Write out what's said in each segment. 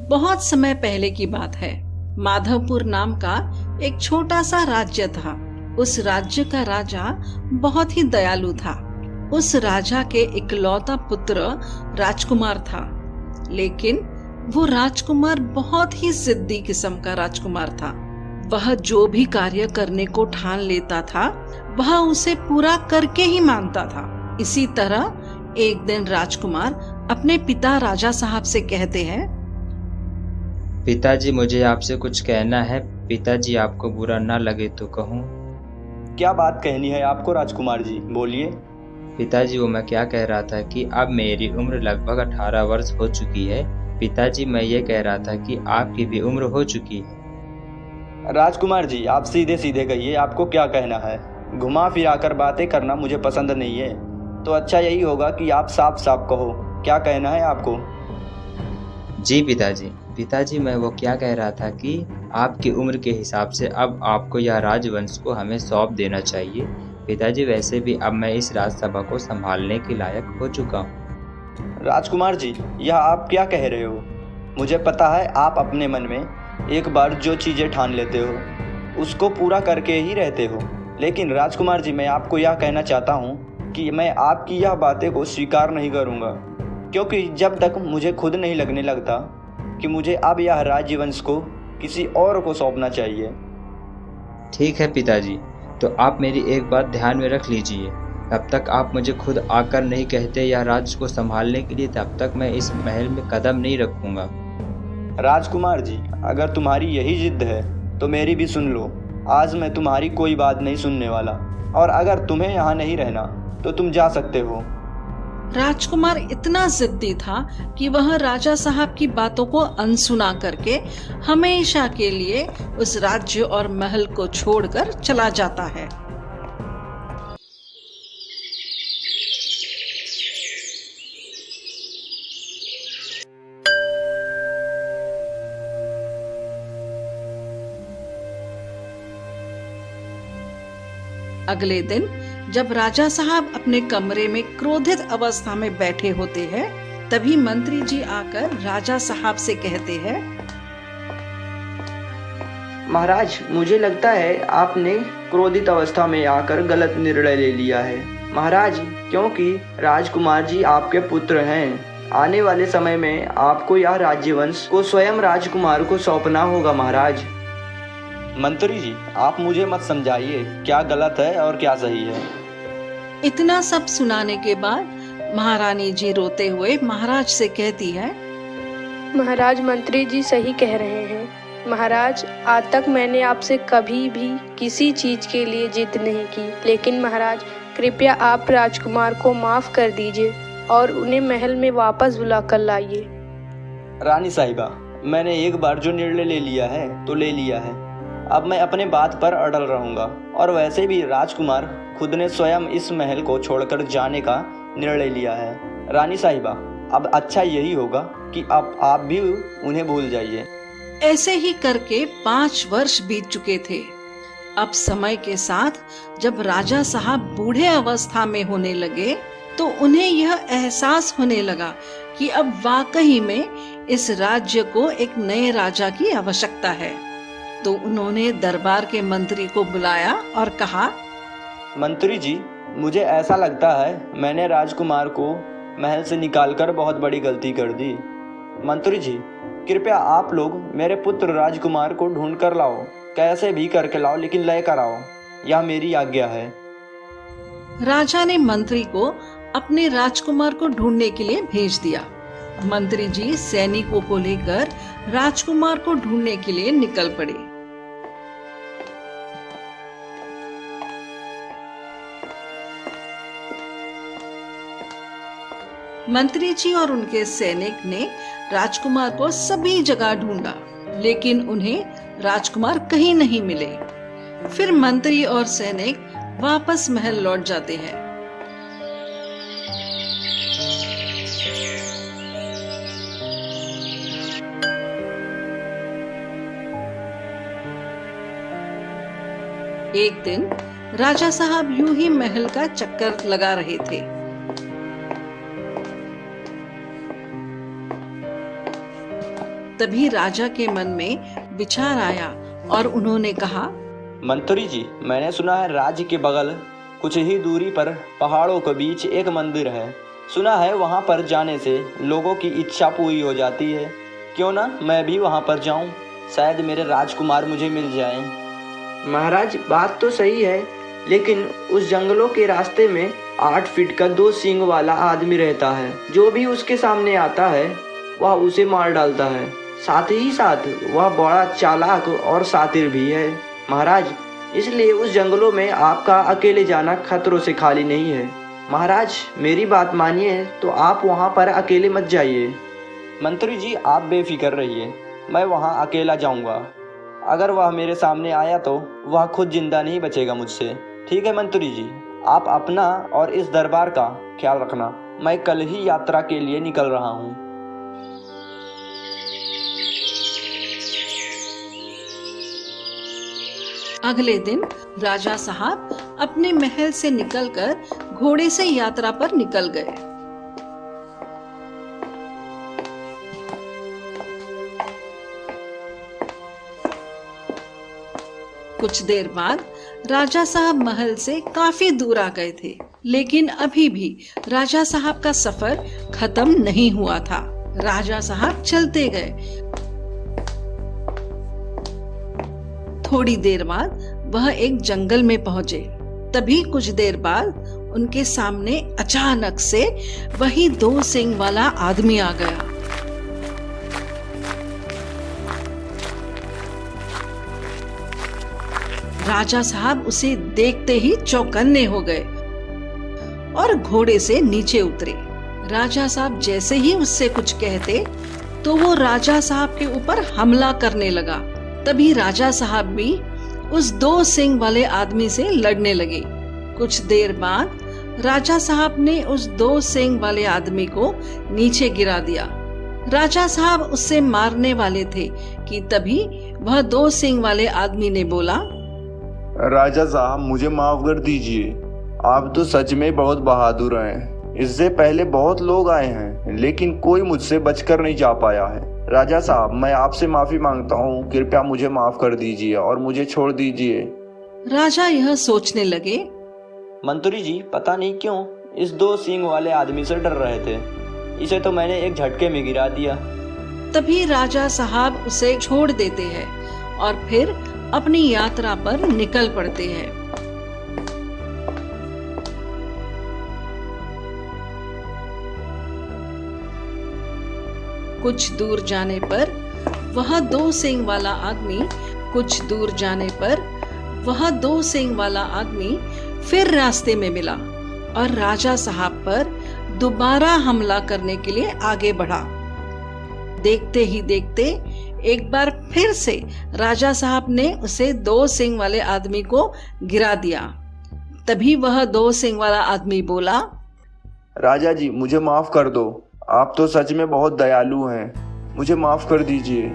बहुत समय पहले की बात है। माधवपुर नाम का एक छोटा सा राज्य था। उस राज्य का राजा बहुत ही दयालु था। उस राजा के इकलौता पुत्र राजकुमार था, लेकिन वो राजकुमार बहुत ही जिद्दी किस्म का राजकुमार था। वह जो भी कार्य करने को ठान लेता था, वह उसे पूरा करके ही मानता था। इसी तरह एक दिन राजकुमार अपने पिता राजा साहब से कहते हैं, पिताजी, मुझे आपसे कुछ कहना है। पिताजी, आपको बुरा ना लगे तो कहूँ? क्या बात कहनी है आपको राजकुमार जी, बोलिए। पिताजी, वो मैं क्या कह रहा था कि अब मेरी उम्र लगभग 18 वर्ष हो चुकी है। पिताजी, मैं ये कह रहा था कि आपकी भी उम्र हो चुकी है। राजकुमार जी, आप सीधे सीधे कहिए, आपको क्या कहना है। घुमा फिरा कर बातें करना मुझे पसंद नहीं है। तो अच्छा यही होगा कि आप साफ साफ कहो, क्या कहना है आपको। जी पिताजी। पिताजी, मैं वो क्या कह रहा था कि आपकी उम्र के हिसाब से अब आपको यह राजवंश को हमें सौंप देना चाहिए। पिताजी, वैसे भी अब मैं इस राजसभा को संभालने के लायक हो चुका हूँ। राजकुमार जी, यह आप क्या कह रहे हो। मुझे पता है आप अपने मन में एक बार जो चीज़ें ठान लेते हो उसको पूरा करके ही रहते हो। लेकिन राजकुमार जी, मैं आपको यह कहना चाहता हूँ कि मैं आपकी यह बातें को स्वीकार नहीं करूँगा, क्योंकि जब तक मुझे खुद नहीं लगने लगता कि मुझे अब यह राज्यवंश को किसी और को सौंपना चाहिए। ठीक है पिताजी, तो आप मेरी एक बात ध्यान में रख लीजिए। तब तक आप मुझे खुद आकर नहीं कहते यह राज्य को संभालने के लिए, तब तक मैं इस महल में कदम नहीं रखूंगा। राजकुमार जी, अगर तुम्हारी यही जिद है तो मेरी भी सुन लो। आज मैं तुम्हारी कोई बात नहीं सुनने वाला, और अगर तुम्हें यहाँ नहीं रहना तो तुम जा सकते हो। राजकुमार इतना जिद्दी था कि वह राजा साहब की बातों को अनसुना करके हमेशा के लिए उस राज्य और महल को छोड़कर चला जाता है। अगले दिन जब राजा साहब अपने कमरे में क्रोधित अवस्था में बैठे होते हैं, तभी मंत्री जी आकर राजा साहब से कहते हैं, महाराज, मुझे लगता है आपने क्रोधित अवस्था में आकर गलत निर्णय ले लिया है महाराज, क्योंकि राजकुमार जी आपके पुत्र हैं। आने वाले समय में आपको यह राज्यवंश को स्वयं राजकुमार को सौंपना होगा महाराज। मंत्री जी, आप मुझे मत समझाइए क्या गलत है और क्या सही है। इतना सब सुनाने के बाद महारानी जी रोते हुए महाराज से कहती है, महाराज, मंत्री जी सही कह रहे हैं। महाराज, आज तक मैंने आपसे कभी भी किसी चीज के लिए जिद नहीं की, लेकिन महाराज कृपया आप राजकुमार को माफ कर दीजिए और उन्हें महल में वापस बुला कर लाइए। रानी साहिबा, मैंने एक बार जो निर्णय ले लिया है तो ले लिया है। अब मैं अपने बात पर अड़ल रहूंगा, और वैसे भी राजकुमार खुद ने स्वयं इस महल को छोड़कर जाने का निर्णय लिया है। रानी साहिबा, अब अच्छा यही होगा कि अब आप भी उन्हें भूल जाइए। ऐसे ही करके 5 वर्ष बीत चुके थे। अब समय के साथ जब राजा साहब बूढ़े अवस्था में होने लगे, तो उन्हें यह एहसास होने लगा कि अब वाकई में इस राज्य को एक नए राजा की आवश्यकता है। तो उन्होंने दरबार के मंत्री को बुलाया और कहा, मंत्री जी, मुझे ऐसा लगता है मैंने राजकुमार को महल से निकालकर बहुत बड़ी गलती कर दी। मंत्री जी, कृपया आप लोग मेरे पुत्र राजकुमार को ढूंढ कर लाओ, कैसे भी करके लाओ, लेकिन लेकर आओ, यह मेरी आज्ञा है। राजा ने मंत्री को अपने राजकुमार को ढूंढने के लिए भेज दिया। मंत्री जी सैनिकों को लेकर राजकुमार को ढूंढने के लिए निकल पड़े। मंत्री जी और उनके सैनिक ने राजकुमार को सभी जगह ढूंढा, लेकिन उन्हें राजकुमार कहीं नहीं मिले। फिर मंत्री और सैनिक वापस महल लौट जाते हैं। एक दिन राजा साहब यूं ही महल का चक्कर लगा रहे थे। तभी राजा के मन में विचार आया और उन्होंने कहा, मंत्री जी, मैंने सुना है राज्य के बगल कुछ ही दूरी पर पहाड़ों के बीच एक मंदिर है। सुना है वहाँ पर जाने से लोगों की इच्छा पूरी हो जाती है। क्यों ना मैं भी वहाँ पर जाऊँ, शायद मेरे राजकुमार मुझे मिल जाएं। महाराज, बात तो सही है, लेकिन उस जंगलों के रास्ते में 8 फीट का 2 सींग वाला आदमी रहता है। जो भी उसके सामने आता है वह उसे मार डालता है। साथ ही साथ वह बड़ा चालाक और शातिर भी है। महाराज, इसलिए उस जंगलों में आपका अकेले जाना खतरों से खाली नहीं है। महाराज, मेरी बात मानिए तो आप वहाँ पर अकेले मत जाइए। मंत्री जी, आप बेफिक्र रहिए, मैं वहाँ अकेला जाऊँगा। अगर वह मेरे सामने आया तो वह खुद जिंदा नहीं बचेगा मुझसे। ठीक है मंत्री जी, आप अपना और इस दरबार का ख्याल रखना। मैं कल ही यात्रा के लिए निकल रहा हूँ। अगले दिन राजा साहब अपने महल से निकलकर घोड़े से यात्रा पर निकल गए। कुछ देर बाद राजा साहब महल से काफी दूर आ गए थे, लेकिन अभी भी राजा साहब का सफर खत्म नहीं हुआ था। राजा साहब चलते गए। थोड़ी देर बाद वह एक जंगल में पहुंचे। तभी कुछ देर बाद उनके सामने अचानक से वही 2 सींग वाला आदमी आ गया। राजा साहब उसे देखते ही चौकन्ने हो गए और घोड़े से नीचे उतरे। राजा साहब जैसे ही उससे कुछ कहते तो वो राजा साहब के ऊपर हमला करने लगा। तभी राजा साहब भी उस 2 सींग वाले आदमी से लड़ने लगे। कुछ देर बाद राजा साहब ने उस 2 सींग वाले आदमी को नीचे गिरा दिया। राजा साहब उससे मारने वाले थे कि तभी वह 2 सींग वाले आदमी ने बोला, राजा साहब, मुझे माफ कर दीजिए। आप तो सच में बहुत बहादुर हैं। इससे पहले बहुत लोग आए हैं, लेकिन कोई मुझसे बचकर नहीं जा पाया है। राजा साहब, मैं आपसे माफी मांगता हूँ। कृपया मुझे माफ कर दीजिए और मुझे छोड़ दीजिए। राजा यह सोचने लगे, मंत्री जी, पता नहीं क्यों इस 2 सींग वाले आदमी से डर रहे थे। इसे तो मैंने एक झटके में गिरा दिया। तभी राजा साहब उसे छोड़ देते हैं और फिर अपनी यात्रा पर निकल पड़ते हैं। कुछ दूर जाने पर वह 2 सींग वाला आदमी फिर रास्ते में मिला और राजा साहब पर दोबारा हमला करने के लिए आगे बढ़ा। देखते ही देखते एक बार फिर से राजा साहब ने उसे 2 सींग वाले आदमी को गिरा दिया। तभी वह 2 सींग वाला आदमी बोला, राजा जी, मुझे माफ कर दो। आप तो सच में बहुत दयालु हैं। मुझे माफ कर दीजिए।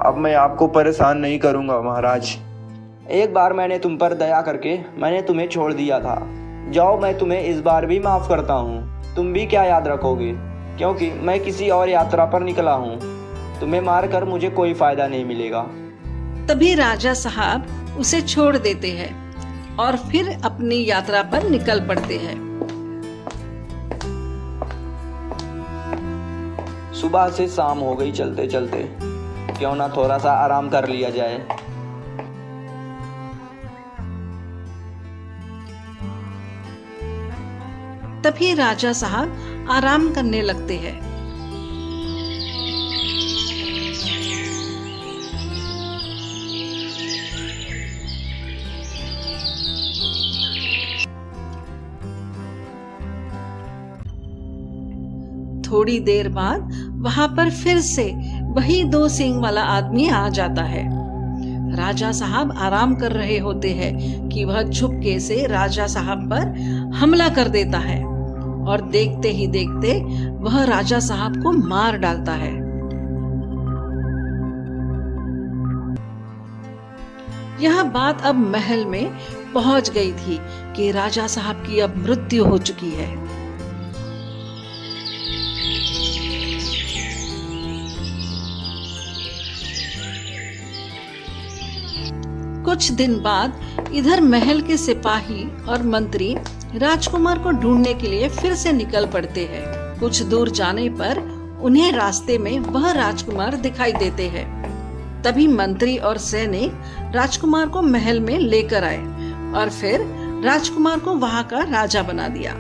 अब मैं आपको परेशान नहीं करूंगा महाराज। एक बार मैंने तुम पर दया करके मैंने तुम्हें छोड़ दिया था। जाओ, मैं तुम्हें इस बार भी माफ करता हूँ। तुम भी क्या याद रखोगे, क्योंकि मैं किसी और यात्रा पर निकला हूँ। तुम्हें मारकर मुझे कोई फायदा नहीं मिलेगा। तभी राजा साहब उसे छोड़ देते हैं और फिर अपनी यात्रा पर निकल पड़ते हैं। सुबह से शाम हो गई चलते चलते। क्यों ना थोड़ा सा आराम कर लिया जाए। तभी राजा साहब आराम करने लगते हैं। थोड़ी देर बाद वहां पर फिर से वही 2 सींग वाला आदमी आ जाता है। राजा साहब आराम कर रहे होते हैं कि वह चुपके से राजा साहब पर हमला कर देता है और देखते ही देखते वह राजा साहब को मार डालता है। यह बात अब महल में पहुंच गई थी कि राजा साहब की अब मृत्यु हो चुकी है। कुछ दिन बाद इधर महल के सिपाही और मंत्री राजकुमार को ढूंढने के लिए फिर से निकल पड़ते हैं। कुछ दूर जाने पर उन्हें रास्ते में वह राजकुमार दिखाई देते हैं। तभी मंत्री और सैनिक राजकुमार को महल में लेकर आए और फिर राजकुमार को वहां का राजा बना दिया।